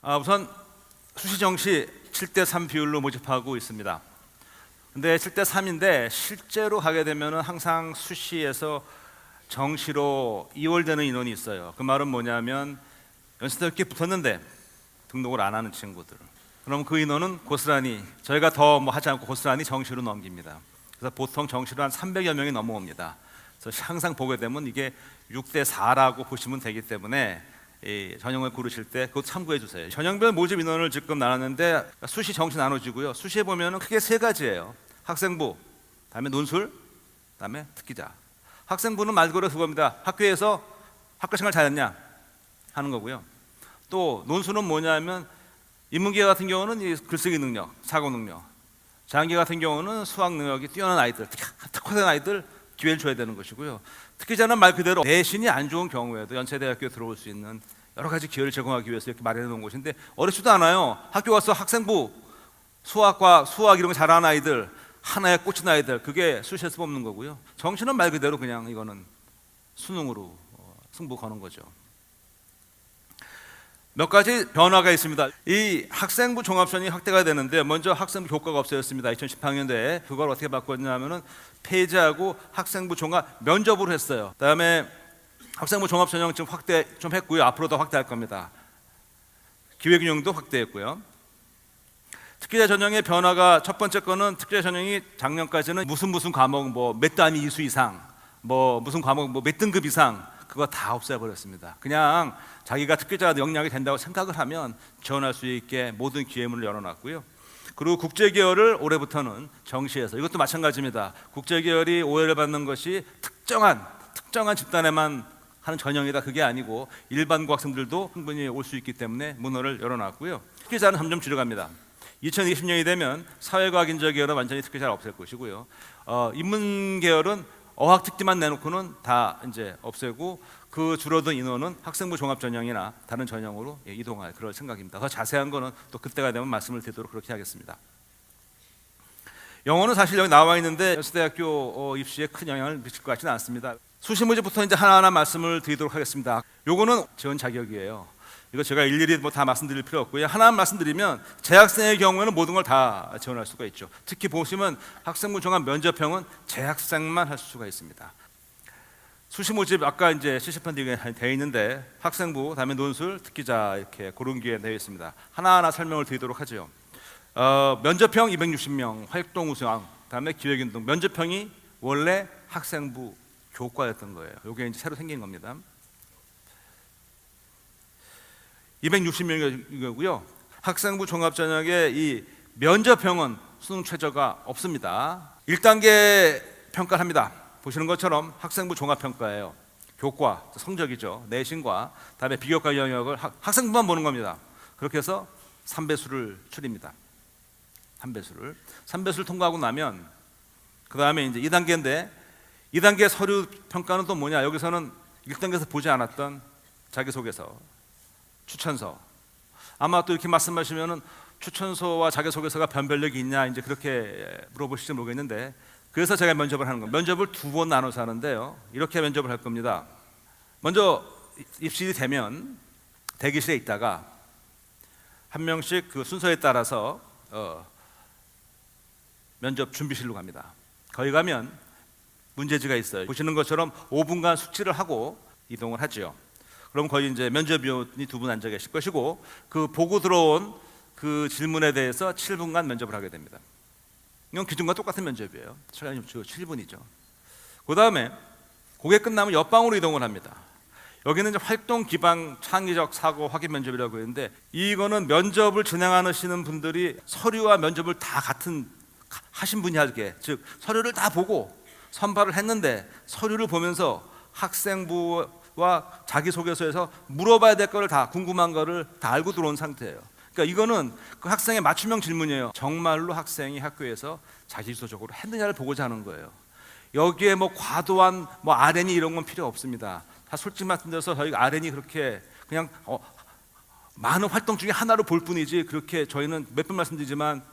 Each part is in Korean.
우선 수시 정시 7대3 비율로 모집하고 있습니다. 근데 7대3인데 실제로 가게 되면은 항상 수시에서 정시로 이월되는 인원이 있어요. 그 말은 뭐냐면 연세대학교에 붙었는데 등록을 안 하는 친구들. 그럼 그 인원은 고스란히 저희가 더 하지 않고 고스란히 정시로 넘깁니다. 그래서 보통 정시로 한 300여 명이 넘어옵니다. 그래서 항상 보게 되면 이게 6대4라고 보시면 되기 때문에 전형을 고르실 때 그것 참고해 주세요. 전형별 모집 인원을 지금 나눴는데 수시 정시 나눠지고요. 수시에 보면은 크게 세 가지예요. 학생부, 다음에 논술, 다음에 특기자. 학생부는 말 그대로 그겁니다. 학교에서 학교 생활 잘했냐 하는 거고요. 또 논술은 뭐냐면 인문계 같은 경우는 이 글쓰기 능력, 사고 능력. 자연계 같은 경우는 수학 능력이 뛰어난 아이들, 특화된 아이들 기회를 줘야 되는 것이고요. 특기자는 말 그대로 내신이 안 좋은 경우에도 연세대학교에 들어올 수 있는 여러 가지 기회를 제공하기 위해서 이렇게 마련해 놓은 곳인데 어렵지도 않아요. 학교 가서 학생부, 수학 이런 거 잘하는 아이들, 하나에 꽂힌 아이들, 그게 수시에서 뽑는 거고요. 정시는 말 그대로 그냥 이거는 수능으로 승부 거는 거죠. 몇 가지 변화가 있습니다. 이 학생부 종합전형이 확대가 되는데 먼저 학생부 교과가 없어졌습니다. 2018년도에 그걸 어떻게 바꿨냐면은 폐지하고 학생부 종합 면접으로 했어요. 그다음에 학생부 종합전형 지금 확대 좀 했고요. 앞으로 더 확대할 겁니다. 기획운영도 확대했고요. 특기자 전형의 변화가 첫 번째 거는 특기자 전형이 작년까지는 무슨 과목 몇 단위 이수 이상 무슨 과목 몇 등급 이상 그거 다 없애버렸습니다. 그냥 자기가 특기자 역량이 된다고 생각을 하면 지원할 수 있게 모든 기회문을 열어놨고요. 그리고 국제계열을 올해부터는 정시에서 이것도 마찬가지입니다. 국제계열이 오해를 받는 것이 특정한 집단에만 하는 전형이다 그게 아니고 일반 국학생들도 충분히 올 수 있기 때문에 문호를 열어놨고요. 특기자는 점점 줄여갑니다. 2020년이 되면 사회과학인재 계열은 완전히 특기자를 없앨 것이고요. 인문 계열은 어학 특기만 내놓고는 다 이제 없애고 그 줄어든 인원은 학생부 종합 전형이나 다른 전형으로 이동할 그럴 생각입니다. 더 자세한 거는 또 그때가 되면 말씀을 드리도록 그렇게 하겠습니다. 영어는 사실 여기 나와 있는데 연세대학교 입시에 큰 영향을 미칠 것 같지는 않습니다. 수시 모집부터 이제 하나하나 말씀을 드리도록 하겠습니다. 요거는 지원 자격이에요. 이거 제가 일일이 다 말씀드릴 필요 없고요. 하나만 말씀드리면 재학생의 경우에는 모든 걸 다 지원할 수가 있죠. 특히 보시면 학생부 종합 면접형은 재학생만 할 수가 있습니다. 수시 모집 아까 이제 CC판 되어 있는데 학생부, 다음에 논술, 특기자 이렇게 고른기에 되어 있습니다. 하나하나 설명을 드리도록 하죠. 면접형 260명, 활동 우수왕, 다음에 기획운동. 면접형이 원래 학생부 교과였던 거예요. 이게 이제 새로 생긴 겁니다. 260명이고요. 학생부 종합전형의 이 면접형은 수능 최저가 없습니다. 1단계 평가를 합니다. 보시는 것처럼 학생부 종합평가예요. 교과, 성적이죠. 내신과 다음에 비교과 영역을 학생부만 보는 겁니다. 그렇게 해서 3배수를 추립니다. 3배수를 통과하고 나면 그 다음에 이제 2단계인데 2단계 서류 평가는 또 뭐냐? 여기서는 1단계에서 보지 않았던 자기소개서, 추천서. 아마 또 이렇게 말씀하시면은 추천서와 자기소개서가 변별력이 있냐 이제 그렇게 물어보실지 모르겠는데 그래서 제가 면접을 하는 겁니다. 면접을 2번 나눠서 하는데요. 이렇게 면접을 할 겁니다. 먼저 입실이 되면 대기실에 있다가 한 명씩 그 순서에 따라서 면접 준비실로 갑니다. 거기 가면 문제지가 있어요. 보시는 것처럼 5분간 숙지를 하고 이동을 하죠. 그럼 거기 이제 면접위원이 2분 앉아 계실 것이고 그 보고 들어온 그 질문에 대해서 7분간 면접을 하게 됩니다. 이건 기존과 똑같은 면접이에요. 시간이 7분이죠. 그 다음에 그게 끝나면 옆방으로 이동을 합니다. 여기는 이제 활동 기반 창의적 사고 확인 면접이라고 했는데 이거는 면접을 진행하시는 분들이 서류와 면접을 다 같은 하신 분이 하게, 즉 서류를 다 보고 선발을 했는데 서류를 보면서 학생부와 자기소개서에서 물어봐야 될 거를 다 궁금한 거를 다 알고 들어온 상태예요. 그러니까 이거는 그 학생의 맞춤형 질문이에요. 정말로 학생이 학교에서 자기주도적으로 했느냐를 보고자 하는 거예요. 여기에 과도한 RN이 이런 건 필요 없습니다. 다 솔직히 말씀드려서 저희가 RN이 그렇게 그냥 많은 활동 중에 하나로 볼 뿐이지 그렇게 저희는 몇 번 말씀드리지만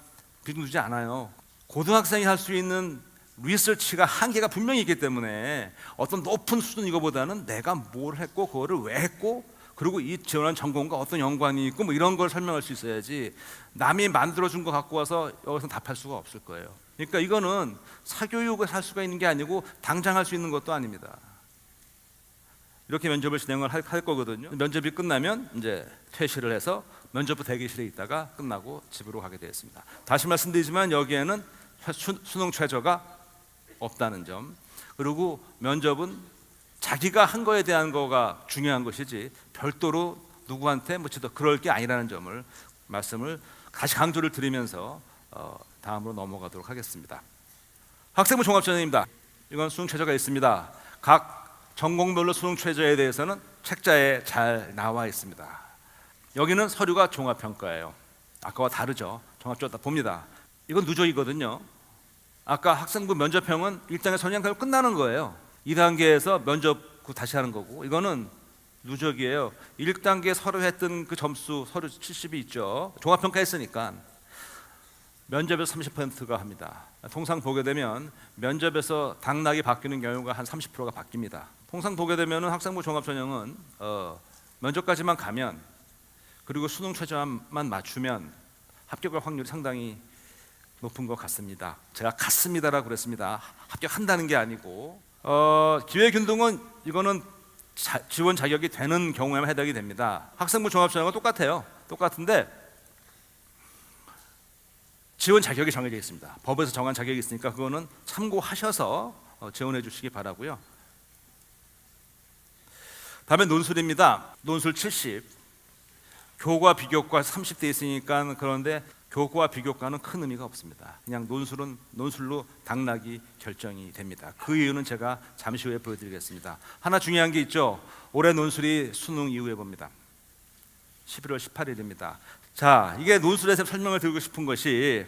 비중 두지 않아요. 고등학생이 할 수 있는 리서치가 한계가 분명히 있기 때문에 어떤 높은 수준 이거보다는 내가 뭘 했고 그거를 왜 했고 그리고 이 지원한 전공과 어떤 연관이 있고 뭐 이런 걸 설명할 수 있어야지 남이 만들어준 거 갖고 와서 여기서 답할 수가 없을 거예요. 그러니까 이거는 사교육을 할 수가 있는 게 아니고 당장 할 수 있는 것도 아닙니다. 이렇게 면접을 진행을 할 거거든요. 면접이 끝나면 이제 퇴실을 해서 면접부 대기실에 있다가 끝나고 집으로 가게 되었습니다. 다시 말씀드리지만 여기에는 수능 최저가 없다는 점, 그리고 면접은 자기가 한 거에 대한 거가 중요한 것이지 별도로 누구한테 묻혀도 그럴 게 아니라는 점을 말씀을 다시 강조를 드리면서 다음으로 넘어가도록 하겠습니다. 학생부 종합전형입니다. 이건 수능 최저가 있습니다. 각 전공별로 수능 최저에 대해서는 책자에 잘 나와 있습니다. 여기는 서류가 종합평가예요. 아까와 다르죠. 종합적으로 다 봅니다. 이건 누적이거든요. 아까 학생부 면접형은 1단계 선행하면 끝나는 거예요. 2단계에서 면접 다시 하는 거고, 이거는 누적이에요. 1단계 서류 했던 그 점수, 서류 70이 있죠. 종합평가했으니까 면접에서 30%가 합니다. 통상 보게 되면 면접에서 당락이 바뀌는 경우가 한 30%가 바뀝니다. 통상 보게 되면 학생부 종합전형은 면접까지만 가면, 그리고 수능 최저만 맞추면 합격할 확률이 상당히 높은 것 같습니다. 제가 같습니다라고 그랬습니다. 합격한다는 게 아니고, 기회균등은 이거는 지원 자격이 되는 경우에만 해당이 됩니다. 학생부 종합전형은 똑같아요. 똑같은데 지원 자격이 정해져 있습니다. 법에서 정한 자격이 있으니까 그거는 참고하셔서 지원해 주시기 바라고요. 다음에 논술입니다. 논술 70. 교과 비교과 30대 있으니까, 그런데 교과 비교과는 큰 의미가 없습니다. 그냥 논술은 논술로 당락이 결정이 됩니다. 그 이유는 제가 잠시 후에 보여드리겠습니다. 하나 중요한 게 있죠. 올해 논술이 수능 이후에 봅니다. 11월 18일입니다. 자, 이게 논술에서 설명을 드리고 싶은 것이,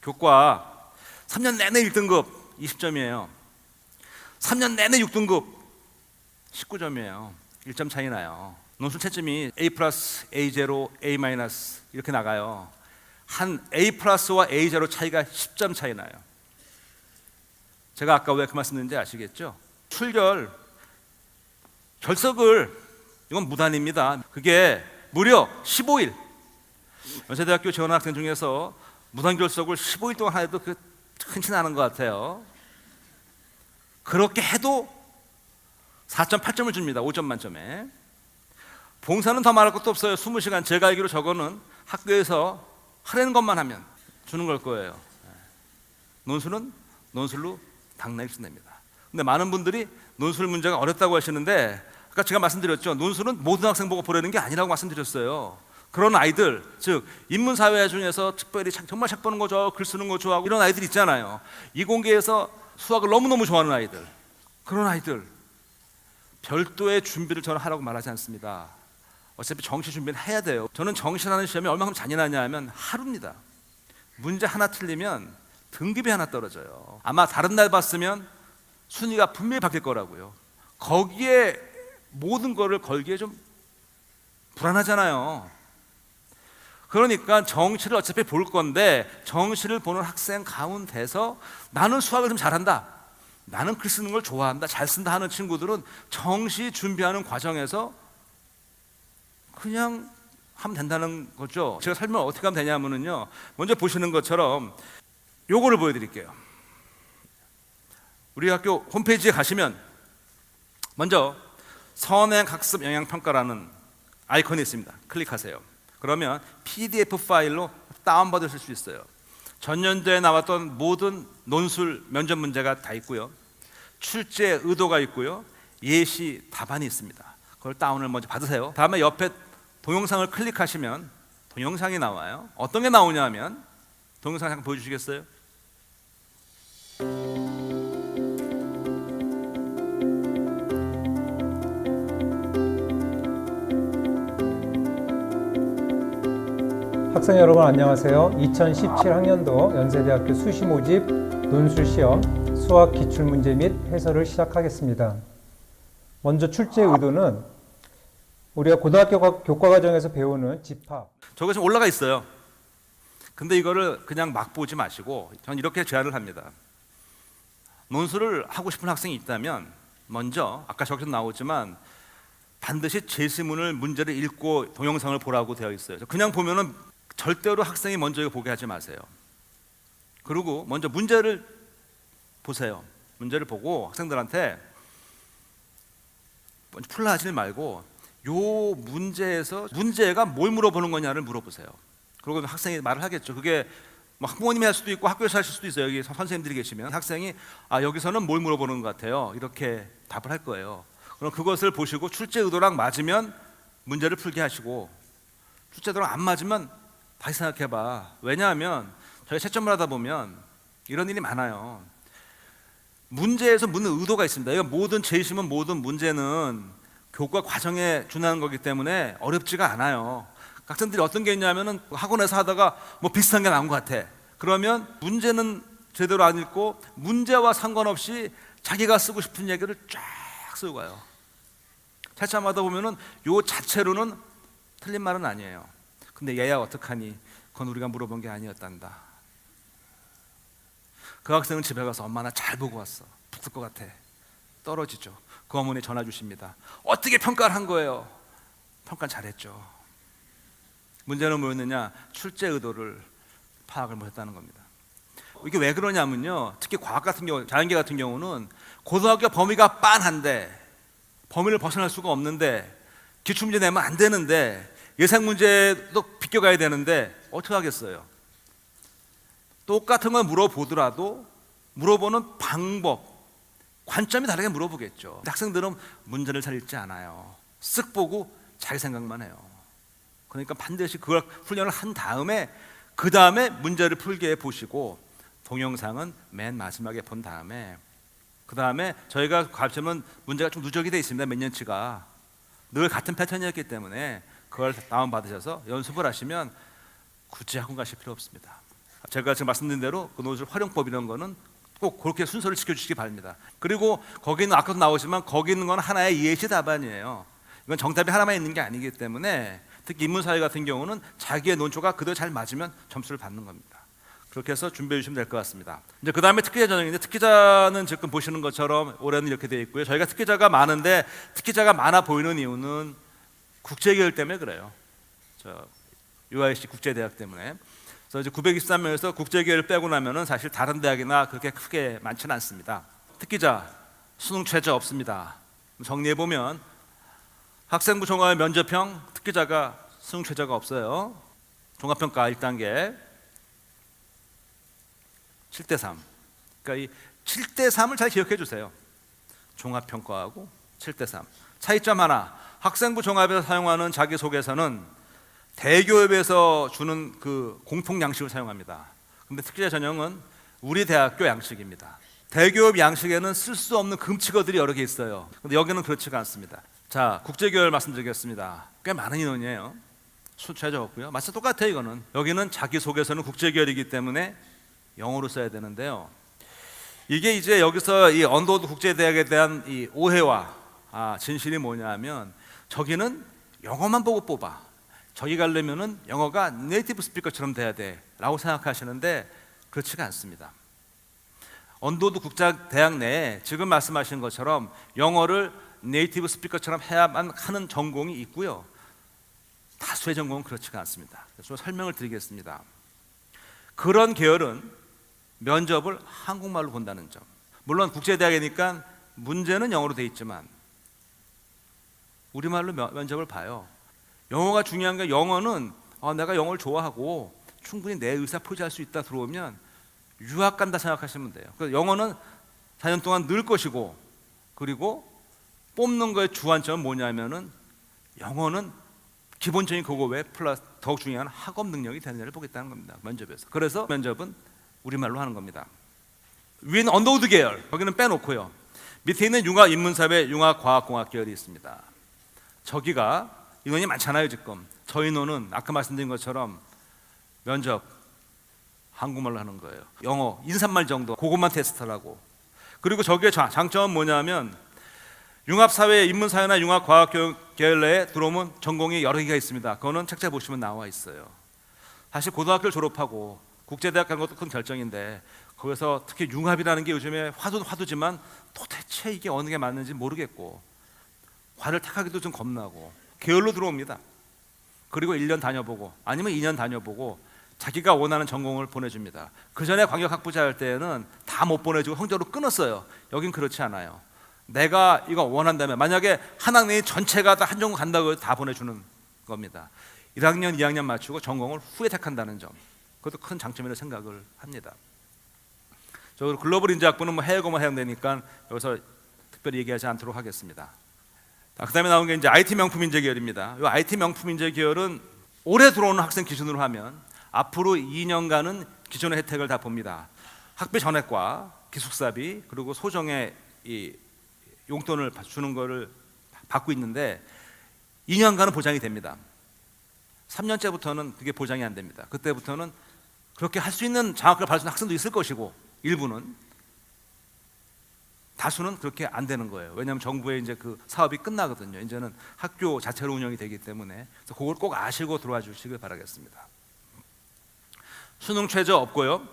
교과 3년 내내 1등급 20점이에요. 3년 내내 6등급 19점이에요. 1점 차이 나요. 논술 채점이 A+, A0, A- 이렇게 나가요. 한 A+와 A0 차이가 10점 차이 나요. 제가 아까 왜 그 말씀드렸는지 아시겠죠? 출결, 결석을, 이건 무단입니다. 그게 무려 15일. 연세대학교 지원한 학생 중에서 무단 결석을 15일 동안 해도 그 흔치 않은 것 같아요. 그렇게 해도 4.8점을 줍니다. 5점 만점에. 봉사는 더 말할 것도 없어요. 20시간. 제가 알기로 저거는 학교에서 하라는 것만 하면 주는 걸 거예요. 논술은 논술로 당락이 쓴답니다. 근데 많은 분들이 논술 문제가 어렵다고 하시는데, 아까 제가 말씀드렸죠. 논술은 모든 학생 보고 보라는 게 아니라고 말씀드렸어요. 그런 아이들, 즉 인문사회 중에서 특별히 정말 책 보는 거 좋아하고 글 쓰는 거 좋아하고 이런 아이들 있잖아요. 이공계에서 수학을 너무너무 좋아하는 아이들, 그런 아이들 별도의 준비를 저는 하라고 말하지 않습니다. 어차피 정시 준비는 해야 돼요. 저는 정시라는 시험이 얼마나 잔인하냐 하면 하루입니다. 문제 하나 틀리면 등급이 하나 떨어져요. 아마 다른 날 봤으면 순위가 분명히 바뀔 거라고요. 거기에 모든 거를 걸기에 좀 불안하잖아요. 그러니까 정시를 어차피 볼 건데, 정시를 보는 학생 가운데서 나는 수학을 좀 잘한다, 나는 글 쓰는 걸 좋아한다, 잘 쓴다 하는 친구들은 정시 준비하는 과정에서 그냥 하면 된다는 거죠. 제가 설명을 어떻게 하면 되냐면요, 먼저 보시는 것처럼 요거를 보여드릴게요. 우리 학교 홈페이지에 가시면 먼저 선행학습 영향평가라는 아이콘이 있습니다. 클릭하세요. 그러면 PDF 파일로 다운받으실 수 있어요. 전년도에 나왔던 모든 논술 면접 문제가 다 있고요, 출제 의도가 있고요, 예시 답안이 있습니다. 그걸 다운을 먼저 받으세요. 다음에 옆에 동영상을 클릭하시면 동영상이 나와요. 어떤 게 나오냐 하면, 동영상 잠깐 보여주시겠어요? 학생 여러분 안녕하세요. 2017학년도 연세대학교 수시 모집 논술 시험 수학 기출문제 및 해설을 시작하겠습니다. 먼저 출제 의도는 우리가 고등학교 교과 과정에서 배우는 집합. 저거 지금 올라가 있어요. 근데 이거를 그냥 막 보지 마시고, 저는 이렇게 제안을 합니다. 논술을 하고 싶은 학생이 있다면 먼저, 아까 저기서 나오지만 반드시 제시문을 문제를 읽고 동영상을 보라고 되어 있어요. 그냥 보면은 절대로 학생이 먼저 이거 보게 하지 마세요. 그리고 먼저 문제를 보세요. 문제를 보고 학생들한테 먼저 풀라 하지 말고 요 문제에서 문제가 뭘 물어보는 거냐를 물어보세요. 그리고 학생이 말을 하겠죠. 그게 뭐 학부모님이 할 수도 있고 학교에서 하실 수도 있어요. 여기 선생님들이 계시면 학생이 여기서는 뭘 물어보는 것 같아요. 이렇게 답을 할 거예요. 그럼 그것을 보시고 출제 의도랑 맞으면 문제를 풀게 하시고, 출제 의도랑 안 맞으면 다시 생각해봐. 왜냐하면 저희 채점을 하다 보면 이런 일이 많아요. 문제에서 묻는 의도가 있습니다. 이거 모든 제시문 모든 문제는 교과 과정에 준하는 거기 때문에 어렵지가 않아요. 학생들이 어떤 게 있냐면은 학원에서 하다가 뭐 비슷한 게 나온 것 같아. 그러면 문제는 제대로 안 읽고 문제와 상관없이 자기가 쓰고 싶은 얘기를 쫙 쓰고 가요. 채점하다 보면은 요 자체로는 틀린 말은 아니에요. 근데 얘야 어떡하니? 그건 우리가 물어본 게 아니었단다. 그 학생은 집에 가서 엄마 나 잘 보고 왔어. 붙을 것 같아. 떨어지죠. 그 어머니 전화 주십니다. 어떻게 평가를 한 거예요? 평가 잘했죠. 문제는 뭐였느냐? 출제 의도를 파악을 못했다는 겁니다. 이게 왜 그러냐면요, 특히 과학 같은 경우, 자연계 같은 경우는 고등학교 범위가 빤한데 범위를 벗어날 수가 없는데 기출문제 내면 안 되는데 예상 문제도 비껴가야 되는데 어떻게 하겠어요? 똑같은 걸 물어보더라도 물어보는 방법, 관점이 다르게 물어보겠죠. 학생들은 문제를 잘 읽지 않아요. 쓱 보고 자기 생각만 해요. 그러니까 반드시 그걸 훈련을 한 다음에 그 다음에 문제를 풀게 보시고 동영상은 맨 마지막에 본 다음에 그 다음에 저희가 가르치면 문제가 좀 누적이 돼 있습니다. 몇 년치가 늘 같은 패턴이었기 때문에 그걸 다운받으셔서 연습을 하시면 굳이 학원 가실 필요 없습니다. 제가 지금 말씀드린 대로 그 노출 활용법 이런 거는 꼭 그렇게 순서를 지켜주시기 바랍니다. 그리고 거기는 아까도 나오지만 거기 있는 건 하나의 예시 답안이에요. 이건 정답이 하나만 있는 게 아니기 때문에 특히 인문사회 같은 경우는 자기의 논조가 그대로 잘 맞으면 점수를 받는 겁니다. 그렇게 해서 준비해 주시면 될 것 같습니다. 이제 그 다음에 특기자 전형인데 특기자는 지금 보시는 것처럼 올해는 이렇게 되어 있고요. 저희가 특기자가 많은데 특기자가 많아 보이는 이유는 국제계열 때문에 그래요. UIC 국제대학 때문에. 그래서 이제 923명에서 국제계열 빼고 나면은 사실 다른 대학이나 그렇게 크게 많지는 않습니다. 특기자 수능 최저 없습니다. 정리해 보면 학생부 종합 면접형 특기자가 수능 최저가 없어요. 종합평가 1단계 7대3. 그러니까 이 7대3을 잘 기억해 주세요. 종합평가하고 7대3. 차이점 하나. 학생부 종합에서 사용하는 자기소개서는 대교협에서 주는 그 공통 양식을 사용합니다. 근데 특기자 전형은 우리 대학교 양식입니다. 대교협 양식에는 쓸 수 없는 금치어들이 여러 개 있어요. 근데 여기는 그렇지가 않습니다. 자, 국제교열 말씀드리겠습니다. 꽤 많은 인원이에요. 수 최저 없고요. 마치 똑같아요. 이거는 여기는 자기소개서는 국제교열이기 때문에 영어로 써야 되는데요. 이게 이제 여기서 이 언더우드 국제대학에 대한 이 오해와 진실이 뭐냐면 저기는 영어만 보고 뽑아. 저기 가려면은 영어가 네이티브 스피커처럼 돼야 돼라고 생각하시는데 그렇지가 않습니다. 언더우드 국제대학 내에 지금 말씀하신 것처럼 영어를 네이티브 스피커처럼 해야만 하는 전공이 있고요. 다수의 전공은 그렇지가 않습니다. 그래서 설명을 드리겠습니다. 그런 계열은 면접을 한국말로 본다는 점. 물론 국제대학이니까 문제는 영어로 돼 있지만 우리말로 면접을 봐요. 영어가 중요한 게 영어는 내가 영어를 좋아하고 충분히 내 의사 표시할 수 있다 들어오면 유학 간다 생각하시면 돼요. 그래서 영어는 4년 동안 늘 것이고 그리고 뽑는 거의 주안점은 뭐냐면은 영어는 기본적인 그거 외에 플러스 더욱 중요한 학업 능력이 되느냐를 보겠다는 겁니다. 면접에서. 그래서 면접은 우리말로 하는 겁니다. 위는 언더우드 계열, 거기는 빼놓고요. 밑에 있는 융합 인문사회, 융합 과학공학 계열이 있습니다. 저기가 인원이 많잖아요. 지금 저 인원은 아까 말씀드린 것처럼 면접 한국말로 하는 거예요. 영어 인사말 정도 그것만 테스트하라고. 그리고 저기의 장점은 뭐냐면 융합사회, 인문사회나 융합과학 계열 내에 들어오면 전공이 여러 개가 있습니다. 그거는 책자 보시면 나와 있어요. 사실 고등학교를 졸업하고 국제대학 간 것도 큰 결정인데 거기서 특히 융합이라는 게 요즘에 화두지만 도대체 이게 어느 게 맞는지 모르겠고 과를 택하기도 좀 겁나고 게을러 들어옵니다. 그리고 1년 다녀보고 아니면 2년 다녀보고 자기가 원하는 전공을 보내줍니다. 그 전에 광역학부제 할 때는 다 못 보내주고 형제로 끊었어요. 여긴 그렇지 않아요. 내가 이거 원한다면, 만약에 한 학년이 전체가 다 한 전공 간다고 해도 다 보내주는 겁니다. 1학년, 2학년 맞추고 전공을 후에 택한다는 점, 그것도 큰 장점이라고 생각을 합니다. 저 글로벌 인재학부는 뭐 해외고만 해당되니까 여기서 특별히 얘기하지 않도록 하겠습니다. 그 다음에 나온 게 이제 IT 명품 인재 계열입니다. 이 IT 명품 인재 계열은 올해 들어오는 학생 기준으로 하면 앞으로 2년간은 기존의 혜택을 다 봅니다. 학비 전액과 기숙사비 그리고 소정의 이 용돈을 주는 거를 받고 있는데 2년간은 보장이 됩니다. 3년째부터는 그게 보장이 안 됩니다. 그때부터는 그렇게 할 수 있는 장학금을 받을 수 있는 학생도 있을 것이고 일부는, 다수는 그렇게 안 되는 거예요. 왜냐하면 정부의 이제 그 사업이 끝나거든요. 이제는 학교 자체로 운영이 되기 때문에. 그래서 그걸 꼭 아시고 들어와 주시길 바라겠습니다. 수능 최저 없고요.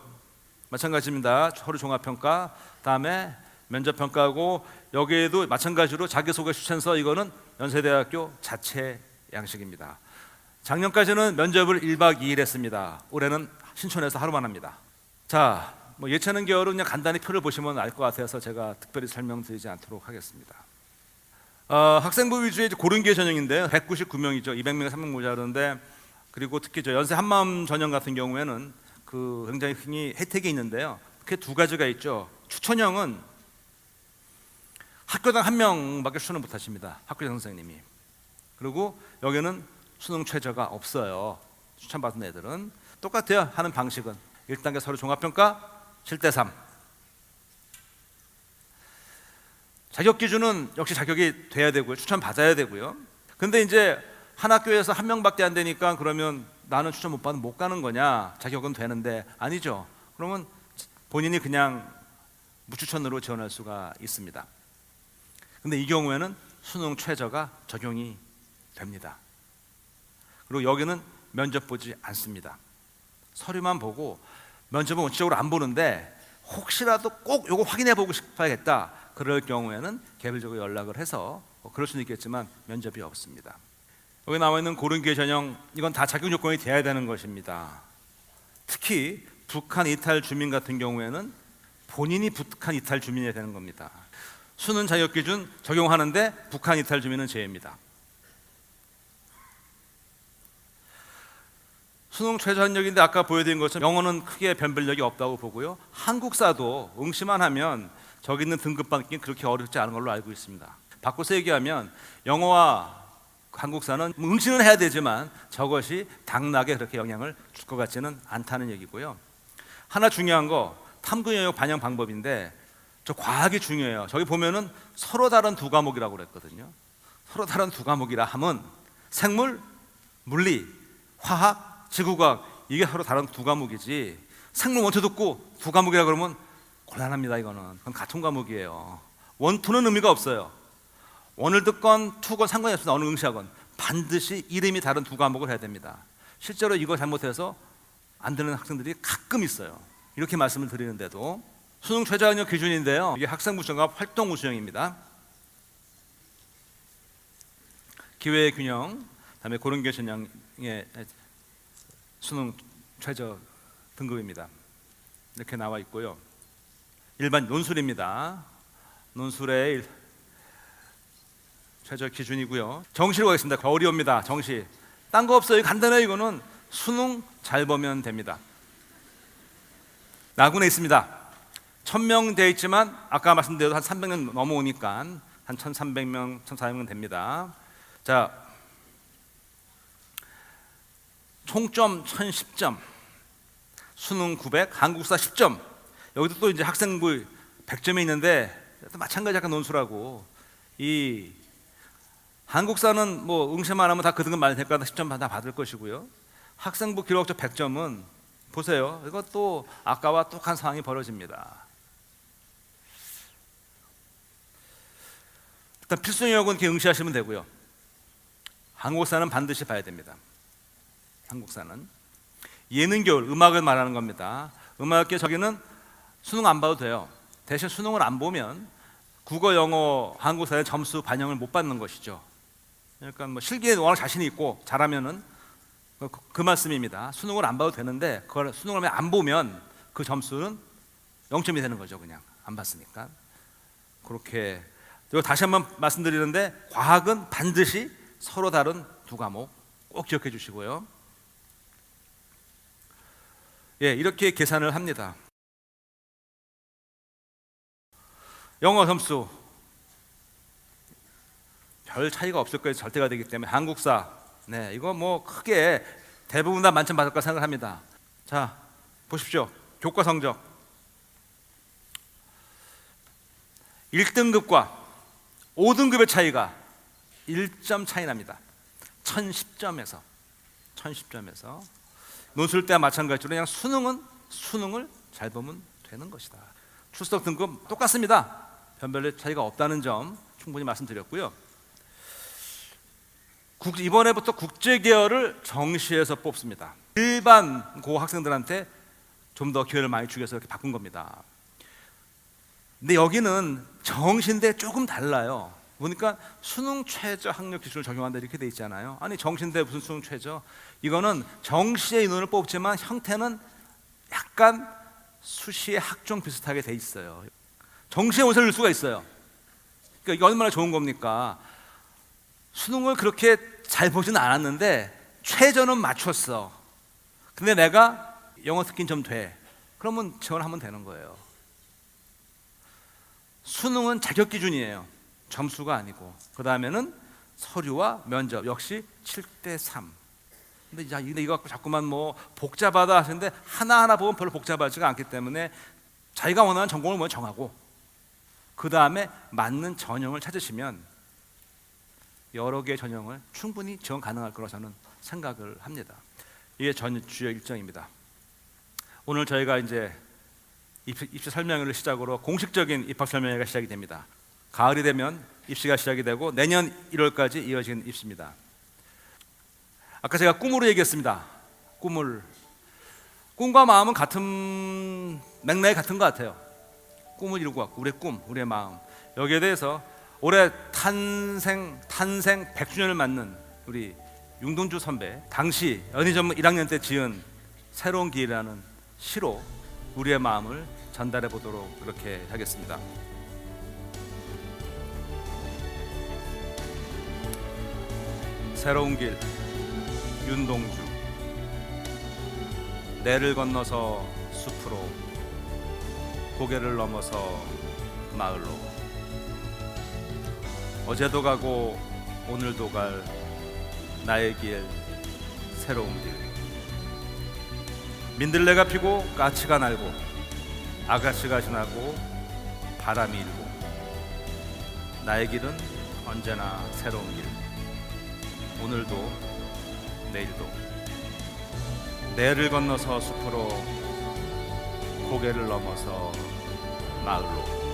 마찬가지입니다. 서류 종합평가, 다음에 면접평가하고 여기에도 마찬가지로 자기소개 추천서, 이거는 연세대학교 자체 양식입니다. 작년까지는 면접을 1박 2일 했습니다. 올해는 신촌에서 하루만 합니다. 자, 뭐 예체능 계열은 그냥 간단히 표를 보시면 알 것 같아서 제가 특별히 설명드리지 않도록 하겠습니다. 학생부 위주의 고른기회 전형인데요. 199명이죠. 200명에 3명 모자르는데, 그리고 특히 저 연세 한마음 전형 같은 경우에는 그 굉장히 흔히 혜택이 있는데요. 그게 두 가지가 있죠. 추천형은 학교당 1명밖에 추천을 못 하십니다. 학교 선생님이. 그리고 여기는 수능 최저가 없어요. 추천받은 애들은 똑같아요. 하는 방식은 1단계 서류 종합평가 7대 3. 자격 기준은 역시 자격이 돼야 되고요. 추천 받아야 되고요. 근데 이제 한 학교에서 1명밖에 안 되니까 그러면 나는 추천 못 받으면 못 가는 거냐? 자격은 되는데 아니죠. 그러면 본인이 그냥 무추천으로 지원할 수가 있습니다. 근데 이 경우에는 수능 최저가 적용이 됩니다. 그리고 여기는 면접 보지 않습니다. 서류만 보고, 면접은 원칙적으로 안 보는데 혹시라도 꼭 이거 확인해 보고 싶어야겠다, 그럴 경우에는 개별적으로 연락을 해서 그럴 수는 있겠지만 면접이 없습니다. 여기 나와 있는 고른기회 전형, 이건 다 자격 요건이 돼야 되는 것입니다. 특히 북한 이탈 주민 같은 경우에는 본인이 북한 이탈 주민이 되는 겁니다. 수능 자격 기준 적용하는데 북한 이탈 주민은 제외입니다. 수능 최저 학력인데 아까 보여드린 것처럼 영어는 크게 변별력이 없다고 보고요. 한국사도 응시만 하면 저기 있는 등급 받기 그렇게 어렵지 않은 걸로 알고 있습니다. 바꿔서 얘기하면 영어와 한국사는 응시는 해야 되지만 저것이 당락에 그렇게 영향을 줄 것 같지는 않다는 얘기고요. 하나 중요한 거, 탐구 영역 반영 방법인데 저 과학이 중요해요. 저기 보면은 서로 다른 두 과목이라고 그랬거든요. 서로 다른 두 과목이라 함은 생물, 물리, 화학, 지구과학, 이게 서로 다른 두 과목이지 생물 원투 듣고 두 과목이라 그러면 곤란합니다. 이거는 그건 같은 과목이에요. 원투는 의미가 없어요. 원을 듣건 투건 상관이 없습니다. 어느 응시하건 반드시 이름이 다른 두 과목을 해야 됩니다. 실제로 이거 잘못해서 안 되는 학생들이 가끔 있어요. 이렇게 말씀을 드리는데도 수능 최저 학력 기준인데요. 이게 학생부 정합 활동 우수형입니다. 기회의 균형, 다음에 고른기회 전형의 수능 최저 등급입니다. 이렇게 나와 있고요. 일반 논술입니다. 논술의 최저 기준이고요. 정시로 가겠습니다. 어려웁니다. 정시. 딴 거 없어요. 간단해요. 이거는 수능 잘 보면 됩니다. 나군에 있습니다. 1000명 돼 있지만 아까 말씀드린 한 300명 넘어오니까 한 1300명, 1400명 됩니다. 자, 총점 1010점, 수능 900, 한국사 10점. 여기도 또 이제 학생부 100점이 있는데 또 마찬가지 약간 논술하고, 이 한국사는 뭐 응시만 하면 다 그 등급 많이 될까 10점 다 받을 것이고요. 학생부 기록적 100점은 보세요. 이것도 아까와 똑같은 상황이 벌어집니다. 일단 필수 영역은 이렇게 응시하시면 되고요. 한국사는 반드시 봐야 됩니다. 한국사는 예능 계열, 음악을 말하는 겁니다. 음악계 저기는 수능 안 봐도 돼요. 대신 수능을 안 보면 국어, 영어, 한국사의 점수 반영을 못 받는 것이죠. 그러니까 뭐 실기에 워낙 자신이 있고 잘하면은 그 말씀입니다. 수능을 안 봐도 되는데 그걸 수능을 안 보면 그 점수는 0점이 되는 거죠. 그냥 안 봤으니까. 그렇게. 그리고 다시 한번 말씀드리는데 과학은 반드시 서로 다른 두 과목 꼭 기억해 주시고요. 예, 이렇게 계산을 합니다. 영어 점수 별 차이가 없을 거예요. 절대가 되기 때문에. 한국사, 네, 이거 뭐 크게 대부분 다 만점 받을 거라 생각합니다. 자, 보십시오. 교과 성적 1등급과 5등급의 차이가 1점 차이 납니다. 1010점에서 논술 때와 마찬가지로 그냥 수능을 잘 보면 되는 것이다. 출석 등급 똑같습니다. 변별의 차이가 없다는 점 충분히 말씀드렸고요. 이번에부터 국제 계열을 정시에서 뽑습니다. 일반 고 학생들한테 좀 더 기회를 많이 주기 위해서 이렇게 바꾼 겁니다. 근데 여기는 정시인데 조금 달라요. 보니까 수능 최저 학력 기준을 적용한다 이렇게 돼 있잖아요. 아니 정시인데 무슨 수능 최저? 이거는 정시의 인원을 뽑지만 형태는 약간 수시의 학종 비슷하게 돼 있어요. 정시에 원서를 넣을 수가 있어요. 그러니까 이게 얼마나 좋은 겁니까? 수능을 그렇게 잘 보지는 않았는데 최저는 맞췄어. 근데 내가 영어 스킨 좀 돼. 그러면 지원하면 되는 거예요. 수능은 자격 기준이에요. 점수가 아니고. 그 다음에는 서류와 면접 역시 7대3. 근데 이거 갖고 자꾸만 뭐 복잡하다 하시는데 하나하나 보면 별로 복잡하지가 않기 때문에 자기가 원하는 전공을 먼저 정하고 그 다음에 맞는 전형을 찾으시면 여러 개의 전형을 충분히 지원 가능할 거라고 저는 생각을 합니다. 이게 주요 일정입니다. 오늘 저희가 이제 입시 설명회를 시작으로 공식적인 입학 설명회가 시작이 됩니다. 가을이 되면 입시가 시작이 되고 내년 1월까지 이어지는 입시입니다. 아까 제가 꿈으로 얘기했습니다. 꿈과 마음은 같은 맥락이 같은 것 같아요. 꿈을 이루고 왔고 우리의 꿈, 우리의 마음. 여기에 대해서 올해 탄생 100주년을 맞는 우리 윤동주 선배 당시 연희전문 1학년 때 지은 새로운 길이라는 시로 우리의 마음을 전달해 보도록 그렇게 하겠습니다. 새로운 길 윤동주. 내를 건너서 숲으로, 고개를 넘어서 마을로. 어제도 가고 오늘도 갈 나의 길, 새로운 길. 민들레가 피고 까치가 날고 아가씨가 지나고 바람이 일고 나의 길은 언제나 새로운 길. 오늘도 내일도. 내를 건너서 숲으로, 고개를 넘어서 마을로.